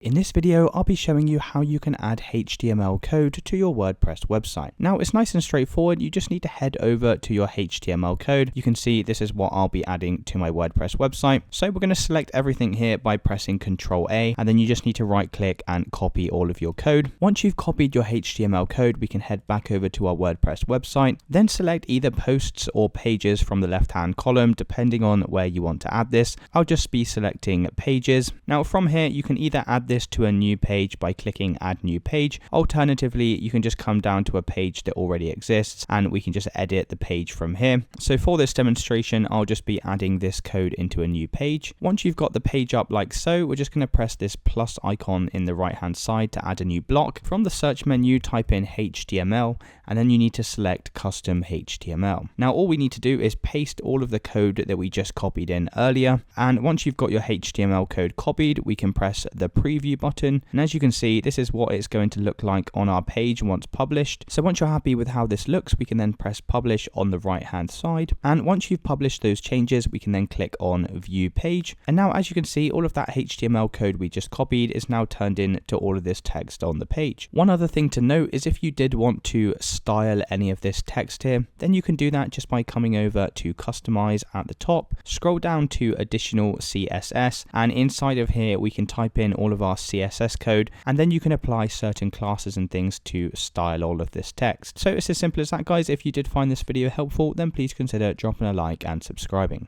In this video, I'll be showing you how you can add HTML code to your WordPress website. Now, it's nice and straightforward. You just need to head over to your HTML code. You can see this is what I'll be adding to my WordPress website. So we're going to select everything here by pressing Ctrl A, and then you just need to right click and copy all of your code. Once you've copied your HTML code, we can head back over to our WordPress website, then select either posts or pages from the left-hand column, depending on where you want to add this. I'll just be selecting pages. Now from here, you can either add this to a new page by clicking add new page. Alternatively, you can just come down to a page that already exists and we can just edit the page from here. So for this demonstration, I'll just be adding this code into a new page. Once you've got the page up like so, we're just going to press this plus icon in the right hand side to add a new block. From the search menu, type in HTML and then you need to select custom HTML. Now all we need to do is paste all of the code that we just copied in earlier, and once you've got your HTML code copied, we can press the preview button, and as you can see, this is what it's going to look like on our page once published. So once you're happy with how this looks, we can then press publish on the right hand side, and once you've published those changes, we can then click on view page, and now as you can see, all of that HTML code we just copied is now turned into all of this text on the page. One other thing to note is if you did want to style any of this text here, then you can do that just by coming over to customize at the top, scroll down to additional CSS, and inside of here we can type in all of our CSS code, and then you can apply certain classes and things to style all of this text. So it's as simple as that, guys. If you did find this video helpful, then please consider dropping a like and subscribing.